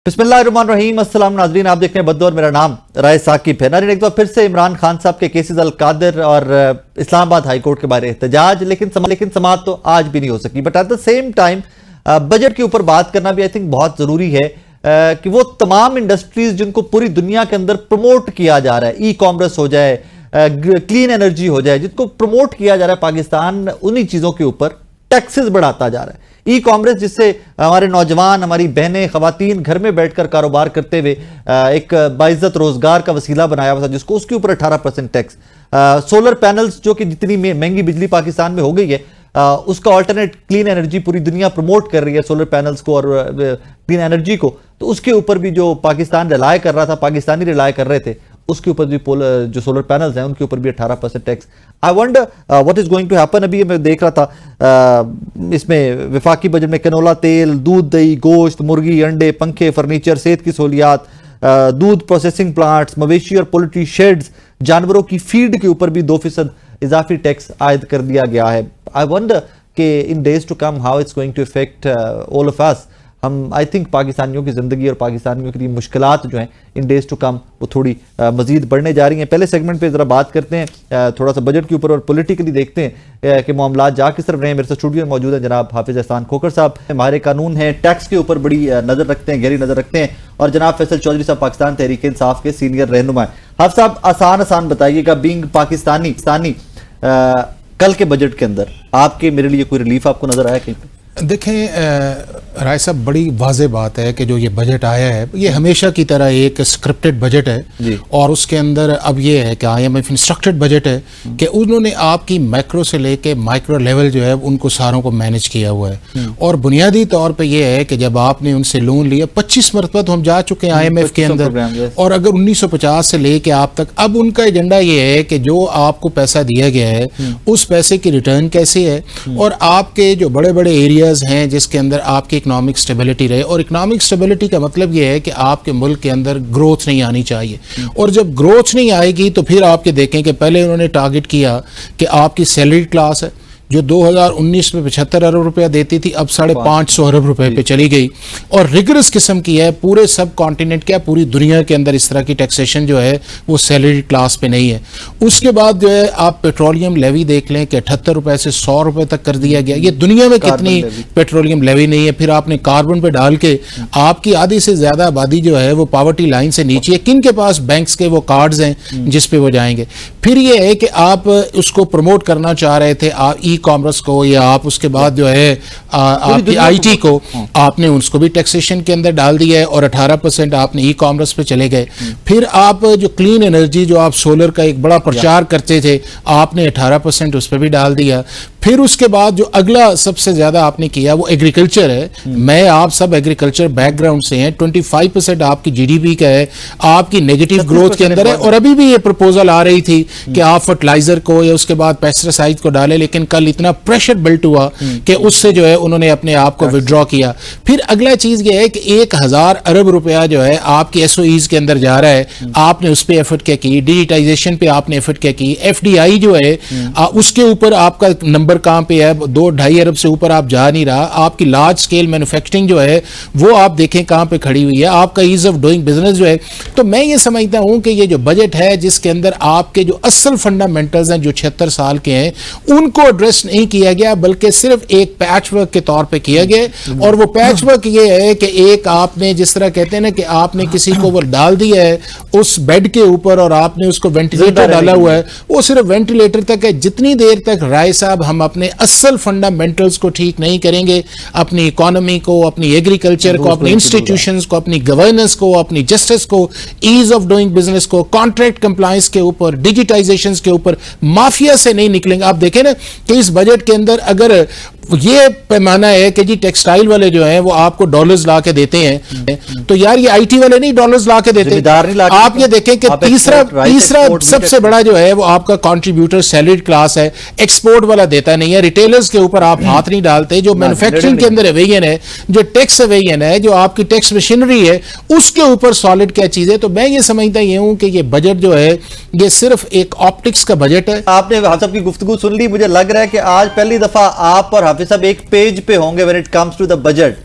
बिस्मिल्लाहिर्रहमानिर्रहीम। अस्सलाम नाज़रीन, आप देख रहे हैं बद्दौर, मेरा नाम राय साकिब है। नाज़रीन, एक बार फिर से इमरान खान साहब के केसेस अल-कादिर और इस्लामाबाद हाई कोर्ट के बारे एहतजाज, लेकिन समाअत तो आज भी नहीं हो सकी। But at the same time budget के ऊपर बात करना भी आई थिंक बहुत ज़रूरी है कि वो तमाम इंडस्ट्रीज जिनको पूरी दुनिया के अंदर प्रमोट किया जा रहा है, ई कॉमर्स हो जाए, क्लीन एनर्जी हो जाए, जिसको प्रमोट किया जा रहा है, पाकिस्तान उन्हीं चीज़ों के ऊपर टैक्सेस बढ़ाता जा रहा है। ई कॉमर्स जिससे हमारे नौजवान, हमारी बहनें, खवातीन घर में बैठकर कारोबार करते हुए एक बाइज्जत रोजगार का वसीला बनाया हुआ था, जिसको उसके ऊपर 18% टैक्स। सोलर पैनल्स जो कि जितनी महंगी बिजली पाकिस्तान में हो गई है, उसका ऑल्टरनेट क्लीन एनर्जी पूरी दुनिया प्रमोट कर रही है, सोलर पैनल्स को और क्लीन एनर्जी को, तो उसके ऊपर भी जो पाकिस्तान रिलाय कर रहा था, पाकिस्तानी रिलाय कर रहे थे, उसके ऊपर भी जो सोलर पैनल्स हैं उनके ऊपर भी 18% tax. I wonder what is going to happen. अभी मैं देख रहा था इसमें विफाकी बजट में कैनोला तेल, दूध, दही, गोश्त, मुर्गी, अंडे, पंखे, फर्नीचर, सेहत की सहूलियात, दूध प्रोसेसिंग प्लांट्स, मवेशी और पोल्ट्री शेड्स, जानवरों की फीड के ऊपर भी 2% इजाफी टैक्स आयद कर दिया गया है। आई वंडर कि in days to come how it's going to affect all of us. हम आई थिंक पाकिस्तानियों की ज़िंदगी और पाकिस्तानियों की मुश्किलात जो हैं इन डेज टू कम वो थोड़ी मज़ीद बढ़ने जा रही हैं। पहले सेगमेंट पे ज़रा बात करते हैं थोड़ा सा बजट के ऊपर और पॉलिटिकली देखते हैं कि मामलात जा किस तरफ रहे हैं। मेरे साथ स्टूडियो में मौजूद हैं जनाब हाफिज़ एहसान खोखर साहब, हमारे कानून हैं, टैक्स के ऊपर बड़ी नज़र रखते हैं, गहरी नज़र रखते हैं, और जनाब फैसल चौधरी साहब पाकिस्तान तहरीक इंसाफ के सीनियर रहनुमा हैं। हाफिज़ साहब, आसान बताइएगा, बीइंग पाकिस्तानी कल के बजट के अंदर आपके मेरे लिए कोई रिलीफ आपको नज़र आया कहीं पे? देखें राय साहब, बड़ी वाज़ेह बात है कि जो ये बजट आया है ये हमेशा की तरह एक स्क्रिप्टेड बजट है, और उसके अंदर अब ये है कि IMF इंस्ट्रक्टेड बजट है कि उन्होंने आपकी मैक्रो से लेके माइक्रो लेवल जो है उनको सारों को मैनेज किया हुआ है। और बुनियादी तौर पे ये है कि जब आपने उनसे लोन लिया, 25 मरतबा तो हम जा चुके हैं IMF के अंदर, और अगर 1950 से लेके आप तक, अब उनका एजेंडा ये है कि जो आपको पैसा दिया गया है उस पैसे की रिटर्न कैसे है, और आपके जो बड़े बड़े एरियाज हैं जिसके अंदर आपकी इकोनॉमिक स्टेबिलिटी रहे। और इकोनॉमिक स्टेबिलिटी का मतलब ये है कि आपके मुल्क के अंदर ग्रोथ नहीं आनी चाहिए, और जब ग्रोथ नहीं आएगी तो फिर आपके देखें कि पहले उन्होंने टारगेट किया कि आपकी सैलरी क्लास है जो 2019 में 75 अरब रुपया देती थी, अब 550 अरब रुपए पे चली गई, और रिगरस किस्म की है। पूरे सब कॉन्टिनेंट क्या पूरी दुनिया के अंदर इस तरह की टैक्सेशन जो है वो सैलरी क्लास पे नहीं है। उसके बाद जो है आप पेट्रोलियम लेवी देख लें कि 78 रुपए से 100 रुपए तक कर दिया गया। ये दुनिया में कितनी पेट्रोलियम लेवी नहीं है। फिर आपने कार्बन पे डाल के आपकी आधी से ज्यादा आबादी जो है वो पॉवर्टी लाइन से नीचे है। किन के पास बैंक्स के वो कार्ड्स हैं जिसपे वो जाएंगे। फिर ये है कि आप उसको प्रमोट करना चाह रहे थे ई कॉमर्स को, या आप उसके बाद जो है आपकी IT को आपने उसको भी टैक्सेशन के अंदर डाल दिया है, और 18% आपने ई कॉमर्स पे चले गए। फिर आप जो क्लीन एनर्जी, जो आप सोलर का एक बड़ा प्रचार करते थे, आपने 18% उस पर भी डाल दिया। फिर उसके बाद जो अगला सबसे ज्यादा आपने किया वो एग्रीकल्चर है। मैं आप सब एग्रीकल्चर बैकग्राउंड से हैं, 25% आपकी GDP का है, आपकी नेगेटिव ग्रोथ के अंदर है। और अभी भी ये प्रपोजल आ रही थी कि आप फर्टिलाइजर को या उसके बाद पेस्टिसाइड को डालें, लेकिन कल इतना प्रेशर बिल्ट हुआ कि उससे जो है उन्होंने अपने आप को विड्रॉ किया। फिर अगला चीज ये है कि 1000 अरब रुपया जो है आपकी SOEs के अंदर जा रहा है, आपने उस पर एफर्ट क्या की, डिजिटाइजेशन पे आपने एफर्ट क्या की, FDI जो है उसके ऊपर आपका नंबर कहां पे है, 2-2.5 अरब से ऊपर आप जा नहीं रहा। आपकी लार्ज स्केल मैन्युफैक्चरिंग जो है वो आप देखें कहां पे खड़ी हुई है, आपका ईज ऑफ डूइंग बिजनेस जो है। तो मैं ये समझता हूं कि ये जो बजट है जिसके अंदर आपके जो असल फंडामेंटल्स हैं जो 76 साल के हैं उनको एड्रेस नहीं किया गया, बल्कि सिर्फ एक पैच वर्क के तौर पे किया गया। और वो पैच वर्क ये है कि एक आपने जिस तरह कहते हैं ना कि आपने किसी को वो डाल दिया है उस बेड के ऊपर और आपने उसको वेंटिलेटर डाला हुआ है, वो सिर्फ वेंटिलेटर तक है। जितनी देर तक राय साहब हम अपने असल फंडामेंटल्स को ठीक नहीं करेंगे, अपनी इकोनॉमी को, अपनी एग्रीकल्चर को, अपने इंस्टीट्यूशंस को, अपनी गवर्नेंस को, अपनी जस्टिस को, ईज ऑफ डूइंग बिजनेस को, कॉन्ट्रैक्ट कंप्लायंस के ऊपर, डिजिटाइजेशन के ऊपर, माफिया से नहीं निकलेंगे। आप देखें ना कि इस बजट के अंदर अगर ये पैमाना है कि जी टेक्सटाइल वाले जो हैं वो आपको डॉलर्स ला के देते हैं, तो यार ये IT वाले नहीं डॉलर्स ला के देते। आप ये देखें कि तीसरा सबसे बड़ा जो है वो आपका कंट्रीब्यूटर सैलरीड क्लास है, एक्सपोर्ट वाला देता नहीं है। रिटेलर्स के ऊपर आप हाथ नहीं डालते। जो मैन्युफैक्चरिंग के अंदर एवेयन है, जो टैक्स एवेयन है, जो आपकी टैक्स मशीनरी है, उसके ऊपर सॉलिड क्या चीज है। तो मैं ये समझता ये हूं कि ये बजट जो है ये सिर्फ एक ऑप्टिक्स का बजट है। आपने हाफिज की गुफ्तगू सुन ली, मुझे लग रहा है कि आज पहली दफा आप और हाफिज साहब एक पेज पे होंगे when it comes to the budget.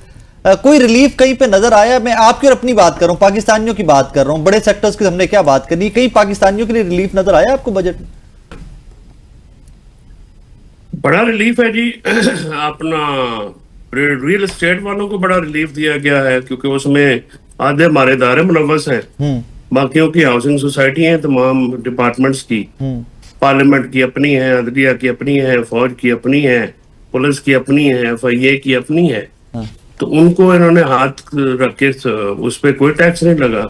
کوئی ریلیف کہیں پہ نظر آیا؟ میں آپ کی اور اپنی بات کر رہا ہوں، پاکستانیوں کی بات کر رہا ہوں، بڑے سیکٹرز کی ہم نے کیا بات کرنی، کہیں پاکستانیوں کے لیے ریلیف نظر آیا آپ کو بجٹ میں؟ بڑا ریلیف ہے جی، اپنا ریل اسٹیٹ والوں کو بڑا ریلیف دیا گیا ہے، کیونکہ اس میں آدھے ہمارے ادارے ملوث ہیں، باقیوں کی ہاؤسنگ سوسائٹی ہیں، تمام ڈپارٹمنٹس کی، پارلیمنٹ کی اپنی ہے، عدلیہ کی اپنی ہے، فوج کی اپنی ہے، پولیس کی اپنی ہے، FIA کی اپنی ہے، تو ان کو انہوں نے ہاتھ رکھ کے اس پہ کوئی ٹیکس نہیں لگا۔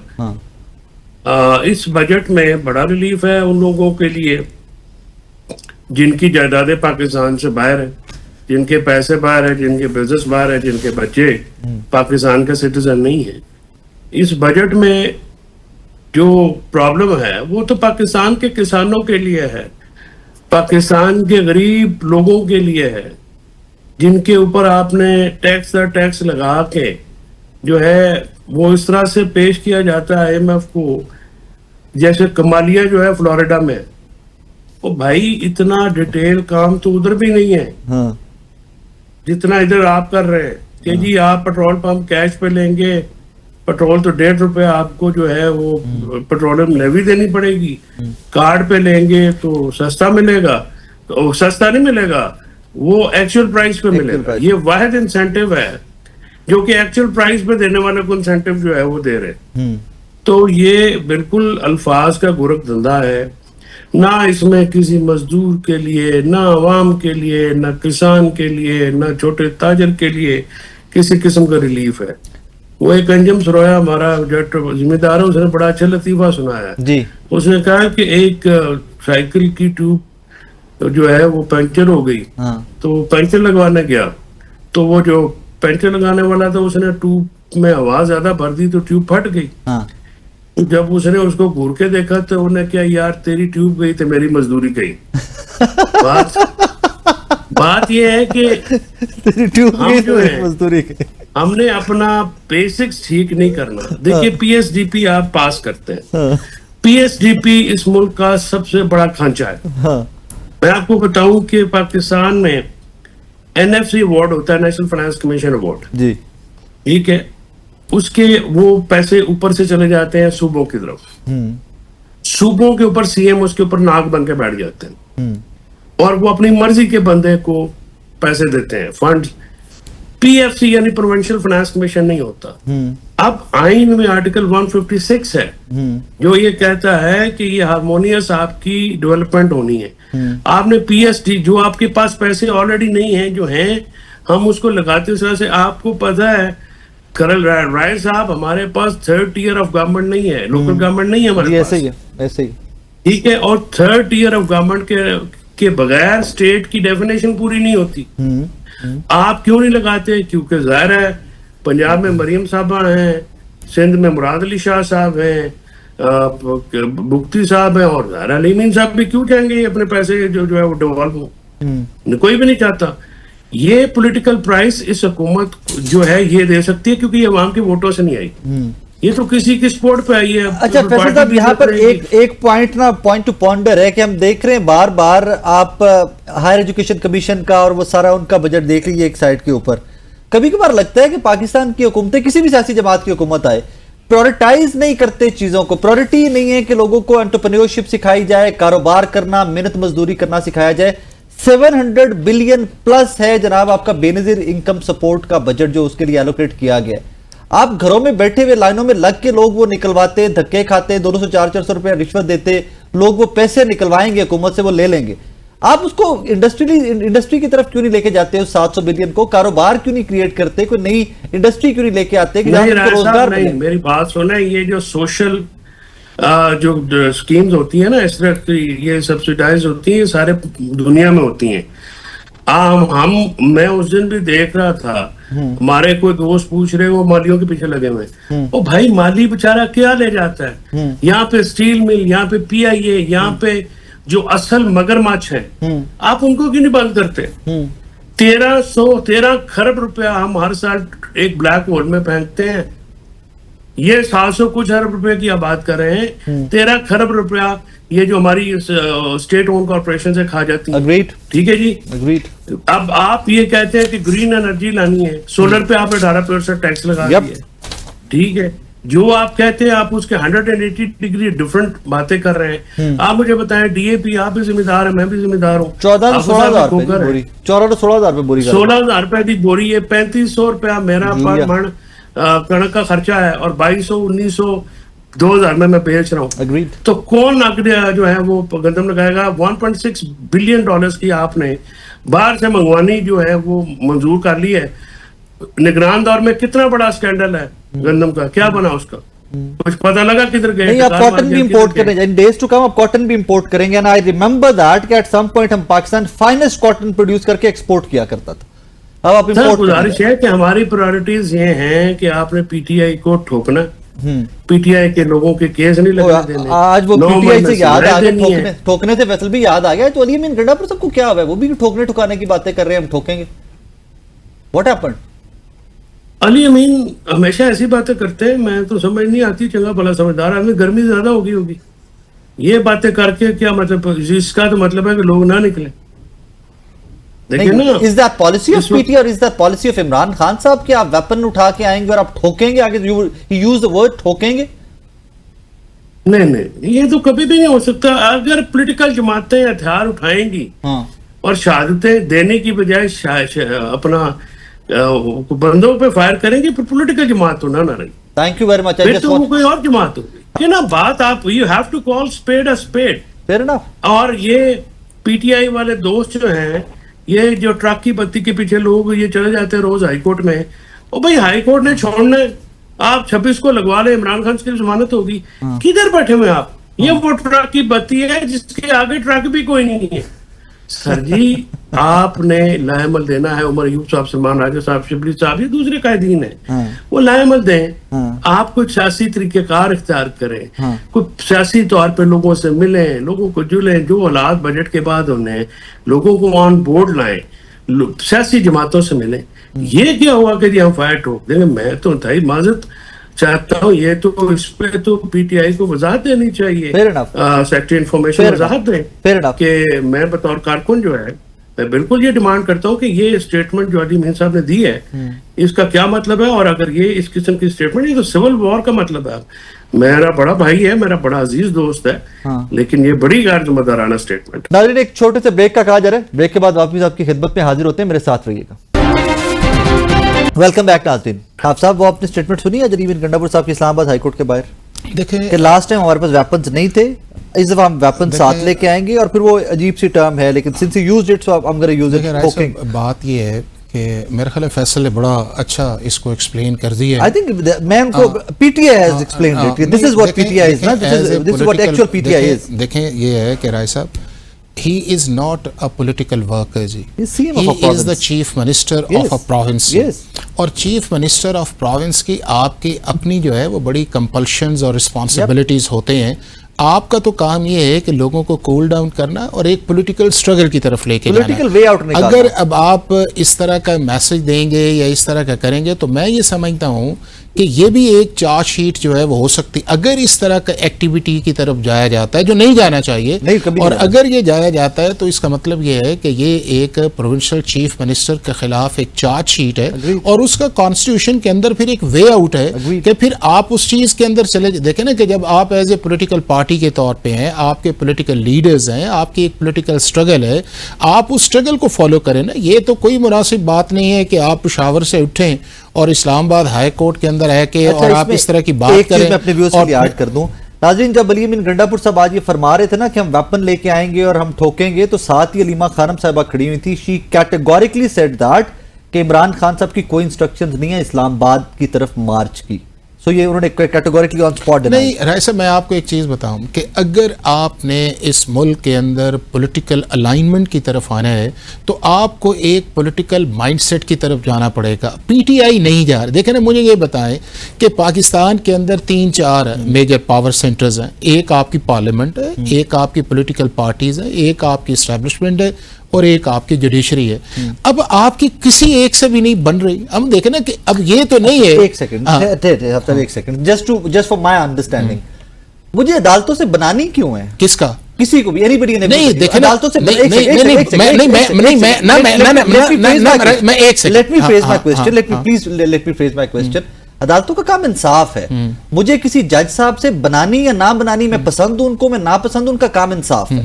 اس بجٹ میں بڑا ریلیف ہے ان لوگوں کے لیے جن کی جائیدادیں پاکستان سے باہر ہیں، جن کے پیسے باہر ہیں، جن کے بزنس باہر ہیں، جن کے بچے پاکستان کا سٹیزن نہیں ہیں۔ اس بجٹ میں جو پرابلم ہے وہ تو پاکستان کے کسانوں کے لیے ہے، پاکستان کے غریب لوگوں کے لیے ہے، جن کے اوپر آپ نے ٹیکس در ٹیکس لگا کے جو ہے وہ اس طرح سے پیش کیا جاتا ہے IMF کو، جیسے کمالیہ جو ہے فلوریڈا میں، وہ بھائی اتنا ڈیٹیل کام تو ادھر بھی نہیں ہے جتنا ادھر آپ کر رہے ہیں کہ جی آپ پیٹرول پمپ کیش پہ لیں گے، پیٹرول تو ₹1.5 آپ کو جو ہے وہ پیٹرولیم لیوی دینی پڑے گی، کارڈ پہ لیں گے تو سستا ملے گا، تو سستا نہیں ملے گا، وہ ایکچوئل پرائس پہ ملے گا۔ یہ واحد انسینٹیو ہے جو کہ ایکچوئل پرائس پہ دینے والے کو انسینٹیو جو ہے وہ دے رہے، تو یہ بالکل الفاظ کا گورکھ دھندا ہے، نہ اس میں کسی مزدور کے لیے، نہ عوام کے لیے، نہ کسان کے لیے، نہ چھوٹے تاجر کے لیے کسی قسم کا ریلیف ہے۔ وہ ایک انجم سرویا ہمارا جو ذمہ دار ہے، اس نے بڑا اچھا لطیفہ سنایا ہے، اس نے کہا کہ ایک سائیکل کی ٹیوب جو ہے وہ پنکچر ہو گئی، تو پنکچر لگوانے گیا، تو وہ جو پنکچر لگانے والا تھا اس نے ٹیوب میں ہوا زیادہ بھر دی تو ٹیوب پھٹ گئی۔ جب اس نے اس کو گھور کے دیکھا تو انہیں کیا، یار تیری ٹیوب گئی تو میری مزدوری گئی۔ بات یہ ہے کہ ہم جو ہے ہم نے اپنا بیسکس ٹھیک نہیں کرنا۔ دیکھیے PSDP آپ پاس کرتے ہیں، PSDP اس ملک کا سب سے بڑا کھانچہ ہے۔ میں آپ کو بتاؤں کہ پاکستان میں NFC ایوارڈ ہوتا ہے، نیشنل فائنانس کمیشن ایوارڈ، ٹھیک ہے، اس کے وہ پیسے اوپر سے چلے جاتے ہیں صوبوں کی طرف، صوبوں کے اوپر CM اس کے اوپر ناک بن کے بیٹھ جاتے ہیں اور وہ اپنی مرضی کے بندے کو پیسے دیتے ہیں، فنڈ۔ PFC یعنی پروونشل فائنانس کمیشن نہیں ہوتا۔ اب آئین میں آرٹیکل 156 ہے جو یہ کہتا ہے کہ یہ ہارمونیس آپ کی ڈیولپمنٹ ہونی ہے۔ آپ نے PSD جو آپ کے پاس پیسے آلریڈی نہیں ہیں، جو ہیں ہم اس کو لگاتے اس طرح سے، آپ کو پتا ہے کرل رائے صاحب ہمارے پاس 3rd tier آف گورنمنٹ نہیں ہے، لوکل گورنمنٹ نہیں ہے ہمارے پاس، ایسے ہی ٹھیک ہے، اور 3rd tier آف گورنمنٹ کے بغیر اسٹیٹ کی ڈیفینیشن پوری نہیں ہوتی۔ آپ کیوں نہیں لگاتے؟ کیونکہ ظاہر ہے پنجاب میں مریم صاحبہ ہیں، سندھ میں مراد علی شاہ صاحب ہیں، بگتی صاحب ہیں، اور ظاہر علی مین صاحب بھی کیوں چاہیں گے اپنے پیسے جو ہے وہ ڈیوالو ہوں، کوئی بھی نہیں چاہتا۔ یہ پولیٹیکل پرائس اس حکومت جو ہے یہ دے سکتی ہے کیونکہ یہ عوام کے ووٹوں سے نہیں آئی، یہ تو کسی کی سپورٹ پہ آئی ہے۔ اچھا فیصل صاحب، یہاں پر ایک پوائنٹ ٹو پونڈر ہے کہ ہم دیکھ رہے ہیں بار بار آپ ہائر ایجوکیشن کمیشن کا اور وہ سارا ان کا بجٹ دیکھ لیجیے ایک سائڈ کے اوپر، کبھی کبھار لگتا ہے کہ پاکستان کی حکومتیں، کسی بھی سیاسی جماعت کی حکومت آئے، پریورٹائز نہیں کرتے چیزوں کو، پریورٹی نہیں ہے کہ لوگوں کو انٹرپرینیورشپ سکھائی جائے، کاروبار کرنا، محنت مزدوری کرنا سکھایا جائے۔ 700 بلین پلس ہے جناب آپ کا بے نظیر انکم سپورٹ کا بجٹ جو اس کے لیے ایلوکیٹ کیا گیا ہے۔ آپ گھروں میں بیٹھے ہوئے لائنوں میں لگ کے لوگ وہ نکلواتے، دھکے کھاتے، 200-400 روپے رشوت دیتے، لوگ وہ پیسے نکلوائیں گے حکومت سے، وہ لے لیں گے۔ آپ اس کو انڈسٹری کی طرف کیوں نہیں لے کے جاتے ہو؟ 700 بلین کو کاروبار کیوں نہیں کریٹ کرتے؟ کوئی نئی انڈسٹری کیوں نہیں لے کے آتے کہ جہاں ان کو روزگار ملے؟ میری بات سنیں، یہ جو سوشل جو سکیمز ہوتی ہیں نا، اس طرح کی یہ سبسیڈائز ہوتی ہیں، سارے دنیا میں ہوتی ہیں۔ میں اس دن بھی دیکھ رہا تھا، ہمارے کوئی دوست پوچھ رہے وہ مالیوں کے پیچھے لگے ہوئے، او بھائی مالی بیچارہ کیا لے جاتا ہے؟ یہاں پہ سٹیل مل، یہاں پہ PIA، یہاں پہ جو اصل مگرمچھ ہیں، آپ ان کو کیوں نہیں بند کرتے؟ 13 کھرب روپیہ ہم ہر سال ایک بلیک ہول میں پھینکتے ہیں، ये 700 कुछ अरब रुपए की आप बात कर रहे हैं, 13 खरब रुपया ये जो हमारी स्टेट ओन कॉर्पोरेशन से खा जाती है। Agreed. ठीक है जी। Agreed. अब आप ये कहते हैं कि ग्रीन एनर्जी लानी है, सोलर पे आपने 18% टैक्स लगा दिया है, ठीक है। जो आप कहते हैं आप उसके 180 डिग्री डिफरेंट बातें कर रहे हैं। आप मुझे बताएं, डीएपी आप भी जिम्मेदार है, मैं भी जिम्मेदार हूँ। 14,000 रुपए बोरी, 14,000 रुपए बोरी, 16,000 रुपए की बोरी है, 3500 रुपया मेरा पर मन कणक का खर्चा है, और 2200, 1900, 2000 में मैं बेच रहा हूँ। Agreed. तो कौन जो है वो गंदम लगाएगा? 1.6 बिलियन डॉलर्स की आपने बाहर से मंगवानी जो है वो मंजूर कर ली है। निगरान दौर में कितना बड़ा स्कैंडल है गंदम का, क्या बना उसका? कुछ पता लगा किधर गए? नहीं, आप कॉटन भी इंपोर्ट करेंगे, इन डेज टू कम आप कॉटन भी इंपोर्ट करेंगे। एंड आई रिमेंबर दैट कि एट सम पॉइंट हम पाकिस्तान फाइनेस्ट कॉटन प्रोड्यूस करके एक्सपोर्ट किया करता था। अब आप इंपोर्ट, गुजारिश है कि हमारी प्रायोरिटीज ये हैं कि आपने पीटीआई को ठोकना, पीटीआई के लोगों के केस नहीं लगने देने। आज वो पीटीआई से याद आ देनी गया, है। ठोकने से फैसल भी याद आ गया। तो अली अमीन गंडापुर सबको क्या हुआ है? वो भी ठोकने ठुकाने की बातें कर रहे हैं, हम ठोकेंगे। What happened? अली अमीन हमेशा ऐसी बातें करते हैं, मैं तो समझ नहीं आती। चंगा भला समझदार आदमी, गर्मी ज्यादा होगी ये बातें करके क्या मतलब? इसका तो मतलब है कि लोग ना निकले। देखिए ना, is that policy of PT और is that policy of Imran Khan साहब कि आप वेपन उठा के आएंगे और आप ठोकेंगे? आगे यूज द वर्ड ठोकेंगे। नहीं, ये तो कभी भी नहीं हो सकता। अगर पॉलिटिकल जमातें हथियार उठाएंगी और शहादतें देने की बजाय अपना बंदों पे फायर करेंगे, फिर पॉलिटिकल जमात तो ना रही। Thank you very much. फिर तो वो कोई और जमात होगी ना। बात आप, you have to call spade a spade. Fair enough. और ये पीटीआई वाले दोस्त जो हैं, ये जो ट्रक की बत्ती के पीछे लोग ये चले जाते हैं रोज हाईकोर्ट में, ओ भाई हाईकोर्ट ने छोड़ना है, आप 26 को लगवा ले, इमरान खान की जमानत होगी। किधर बैठे हुए आप? ये वो ट्रक की बत्ती है जिसके आगे ट्रक भी कोई नहीं है। सर जी, आपने लाएमल देना है। उमर अयूब साहब, सलमान राजा साहब, शिबली साहब, ये दूसरे कायदीन है, वो लाएमल दें। आप कुछ सियासी तरीकेकार इख्तियार करें, कुछ सियासी तौर पे लोगों से मिलें, लोगों को जुलें, जो हालात बजट के बाद होने, लोगों को ऑन बोर्ड लाएं, सियासी जमातों से मिलें। ये क्या हुआ कि जी हम फायर ठोक देंगे? मैं तो इंतहाई माजरत चाहता हूँ, ये तो इस पे तो पीटीआई को वजाहत देनी चाहिए। सेक्रेटरी इंफॉर्मेशन वजाहत दें कि मैं बतौर कारकुन जो है, मैं बिल्कुल ये डिमांड करता हूँ कि ये स्टेटमेंट जो अली अमीन साहब ने दी है, इसका क्या मतलब है? और अगर ये इस किस्म की स्टेटमेंट, ये तो सिविल वॉर का मतलब है। मेरा बड़ा भाई है, मेरा बड़ा अजीज दोस्त है, लेकिन ये बड़ी गैर जिम्मेदाराना स्टेटमेंट। नाज़रीन, एक छोटे से ब्रेक का कहा जा रहा है, ब्रेक के बाद वापस आपकी खिदमत में हाजिर होते हैं, मेरे साथ रहिएगा। वेलकम बैक नाज़रीन। आप साहब, वो आपने स्टेटमेंट सुनी है अली अमीन गंडापुर साहब की इस्लामाबाद हाईकोर्ट के बाहर? देखें कि लास्ट टाइम हमारे पास वेपन्स नहीं थे, इस दफा हम वेपन साथ लेके आएंगे, और फिर वो अजीब सी टर्म है, लेकिन since you used it so I am gonna use it. बात ये है कि मेरे ख्याल फैसल ने बड़ा अच्छा इसको एक्सप्लेन कर दिया। आई थिंक मैं उनको PTI has explained it. This is what PTI is, ना this is what actual PTI is. देखें, ये है कि राय साहब, he is not a political worker ji. He is the chief minister of a province. Yes. और चीफ मिनिस्टर ऑफ प्रोविंस की आपकी अपनी जो है वो बड़ी कंपल्शंस और रिस्पॉन्सिबिलिटीज होते हैं। आपका तो काम ये है कि लोगों को कूल डाउन करना और एक पॉलिटिकल स्ट्रगल की तरफ लेके जाना। अगर अब आप इस तरह का मैसेज देंगे या इस तरह का करेंगे, तो मैं ये समझता हूँ कि ये भी एक चार्जशीट जो है वो हो सकती, अगर इस तरह का एक्टिविटी की तरफ जाया जाता है जो नहीं जाना चाहिए, और अगर ये जाया जाता है तो इसका मतलब ये है कि ये एक प्रोविंशियल चीफ मिनिस्टर के खिलाफ एक चार्जशीट है, और उसका कॉन्स्टिट्यूशन के अंदर फिर एक वे आउट है कि फिर आप उस चीज के अंदर चले। देखें ना कि जब आप एज ए पोलिटिकल पार्टी के तौर पे हैं, आपके पोलिटिकल लीडर्स हैं, आपकी एक पोलिटिकल स्ट्रगल है, आप उस स्ट्रगल को फॉलो करें ना। ये तो कोई मुनासिब बात नहीं है कि आप पेशावर से उठें और इस्लामाबाद हाई कोर्ट के अंदर है कि और आप इस तरह की बात करें। मैं अपने व्यूअर्स के लिए ऐड कर दूं, नाज़रीन, जब अली अमीन गंडापुर साहब आज ये फरमा रहे थे ना कि हम वेपन लेके आएंगे और हम ठोकेंगे, तो साथ ही अलीमा खानम साहिबा खड़ी हुई थी। शी कैटेगोरिकली सेड दैट कि इमरान खान साहब की कोई इंस्ट्रक्शंस नहीं है इस्लामाबाद की तरफ मार्च की। सो ये उन्होंने कैटेगोरिकली ऑन स्पॉट नहीं। राय साहब, मैं आपको एक चीज़ बताऊं कि अगर आपने इस मुल्क के अंदर पॉलिटिकल अलाइनमेंट की तरफ आना है तो आपको एक पॉलिटिकल माइंडसेट की तरफ जाना पड़ेगा। पीटीआई नहीं जा रहा। देखें ना, मुझे ये बताएं कि पाकिस्तान के अंदर 3-4 मेजर पावर सेंटर्स हैं। एक आपकी पार्लियामेंट है, एक आपकी पॉलिटिकल पार्टीज है, एक आपकी इस्टेब्लिशमेंट है, اور ایک آپ کی جوڈیشری ہے. اب آپ کی کسی ایک سے بھی نہیں بن رہی. ہم دیکھیں نا کہ اب یہ تو نہیں ہے. ایک second just for my understanding, مجھے عدالتوں سے بنانی کیوں ہے؟ کس کا؟ کسی کو بھی, نہیں دیکھیں نا, عدالتوں کا کام انصاف ہے. مجھے کسی جج صاحب سے بنانی یا نہ بنانی, میں پسند ہوں ان کو, میں ناپسند ہوں, ان کا کام انصاف ہے.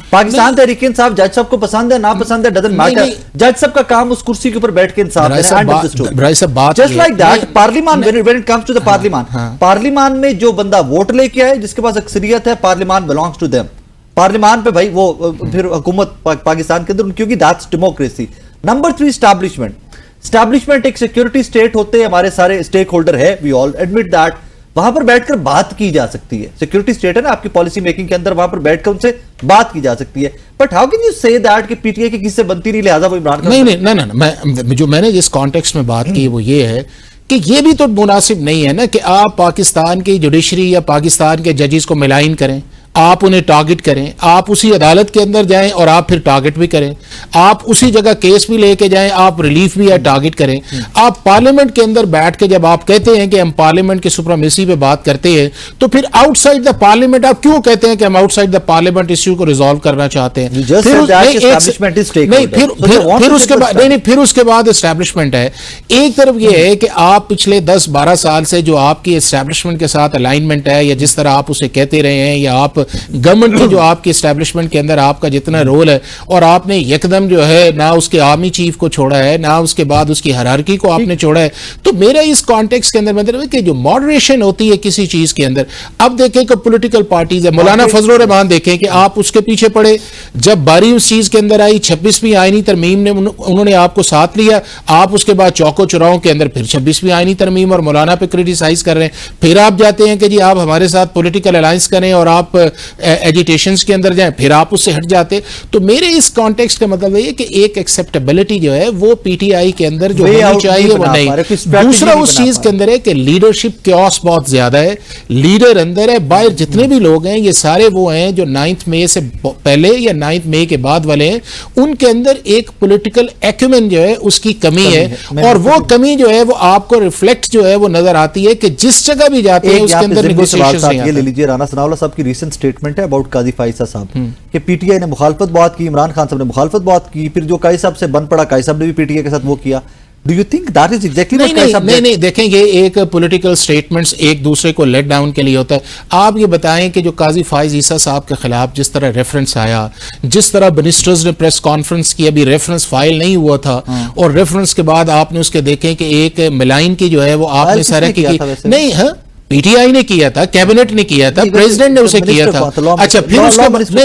پاکستان تحریک انصاف جج صاحب کو پسند ہے ناپسند ہے ڈزنٹ میٹر, جج صاحب کا کام اس کرسی کے اوپر بیٹھ کے انصاف ہے. جسٹ لائک دیٹ پارلیمان, when it comes to the پارلیمان میں جو بندہ ووٹ لے کے آئے, جس کے پاس اکثریت ہے, پارلیمان belongs to them. پارلیمان پہ بھائی وہ پھر حکومت پاکستان کے اندر, کیونکہ that's democracy. نمبر 3, اسٹیبلشمنٹ ایک سیکیورٹی سٹیٹ ہوتے ہیں, ہمارے سارے اسٹیک ہولڈر ہے, we all admit that. وہاں پر بیٹھ کر بات کی جا سکتی ہے, سیکیورٹی سٹیٹ ہے نا آپ کی پالیسی میکنگ کے اندر, وہاں پر بیٹھ کر ان سے بات کی جا سکتی ہے. بٹ ہاؤ کین یو سے دیٹ کہ پی ٹی آئی کی کسی سے بنتی نہیں, لہٰذا وہ عمران خان. نہیں, جو میں نے جس کانٹیکسٹ میں بات کی وہ یہ ہے کہ یہ بھی تو مناسب نہیں ہے نا کہ آپ پاکستان کی جوڈیشری یا پاکستان کے ججز کو ملائن کریں, آپ انہیں ٹارگٹ کریں, آپ اسی عدالت کے اندر جائیں اور آپ پھر ٹارگٹ بھی کریں, آپ اسی جگہ کیس بھی لے کے جائیں, آپ ریلیف بھی ہے ٹارگٹ کریں. آپ پارلیمنٹ کے اندر بیٹھ کے جب آپ کہتے ہیں کہ ہم پارلیمنٹ کی سپریمیسی پہ بات کرتے ہیں, تو پھر آؤٹ سائڈ دا پارلیمنٹ آپ کیوں کہتے ہیں کہ ہم out side the parliament issue کو ریزالو کرنا چاہتے ہیں؟ پھر اس کے بعد اسٹیبلشمنٹ ہے. ایک طرف یہ ہے کہ آپ پچھلے 10-12 سال سے جو آپ کی اسٹیبلشمنٹ کے ساتھ الائنمنٹ ہے, یا جس طرح آپ اسے کہتے رہے ہیں, یا آپ گورنمنٹ کی جو آپ کی اسٹیبلشمنٹ کے اندر آپ کا جتنا رول ہے, اور آپ نے یکدم جو ہے نہ اس کے آرمی چیف کو چھوڑا ہے, نہ اس کے بعد اس کی ہیرارکی کو آپ نے چھوڑا ہے. تو میرا اس کانٹیکس کے اندر مطلب ہے کہ جو ماڈریشن ہوتی ہے کسی چیز کے اندر, اب دیکھیں کہ پولیٹیکل پارٹیز ہے, مولانا فضل الرحمان دیکھیں کہ آپ اس کے پیچھے پڑے, جب باری اس چیز کے اندر آئی 26ویں آئینی ترمیم نے انہوں نے آپ کو ساتھ لیا, آپ اس کے بعد چوکو چوراہوں کے اندر پھر 26ویں آئینی ترمیم اور مولانا پہ کریٹیسائز کر رہے ہیں, پھر آپ جاتے ہیں کہ جی آپ ہمارے ساتھ پولیٹیکل الائنس کریں اور آپ ایجیٹیشنز کے اندر جائیں, پھر آپ اس سے ہٹ جاتے. تو میرے اس کانٹیکسٹ کا مطلب یہ کہ ایک ایکسیپٹیبلٹی جو ہے وہ پی ٹی آئی کے اندر جو ہونی چاہیے وہ نہیں. دوسرا اس چیز کے اندر ہے کہ لیڈرشپ کیوس بہت زیادہ ہے, لیڈر اندر ہے, باہر جتنے بھی لوگ ہیں یہ سارے وہ ہیں جو 9 مئی سے پہلے یا 9 مئی کے بعد والے ہیں, ان کے اندر ایک پولیٹیکل ایکومن جو ہے اس کی کمی ہے, اور وہ کمی جو ہے وہ آپ کو ریفلیکٹ جو ہے وہ نظر آتی ہے کہ جس جگہ بھی جاتے ہیں اس کے اندر نیگوشیشنز نہیں آتے. یہ لے لیجیے رانا ثناء اللہ صاحب کی ریسنٹ سٹیٹمنٹ ہے اباؤٹ قاضی فائزہ صاحب کہ پی ٹی آئی نے مخالفت بہت کی, عمران خان صاحب نے مخالفت بہت کی, پھر جو قاضی صاحب سے بن پڑا, قاضی صاحب نے بھی پی ٹی آئی کے ساتھ وہ کیا. Do you think that is exactly what قاضی صاحب نے؟ نہیں, دیکھیں یہ ایک پولیٹیکل سٹیٹمنٹس ایک دوسرے کو لیٹ ڈاؤن کے لیے ہوتا ہے. آپ یہ بتائیں کہ جو قاضی فائز عیسیٰ صاحب کے خلاف جس طرح ریفرنس آیا, جس طرح منسٹرز نے پریس کانفرنس کی, ابھی ریفرنس فائل نہیں ہوا تھا, اور ریفرنس کے بعد آپ نے اس کے دیکھیں کہ ایک ملائن کی جو ہے وہ آپ نے سارا کی نہیں, ہاں پی ٹی آئی نے کیا تھا, کیبنٹ نے کیا تھا, پریزیڈنٹ نے اسے کیا تھا. اچھا پھر اس کے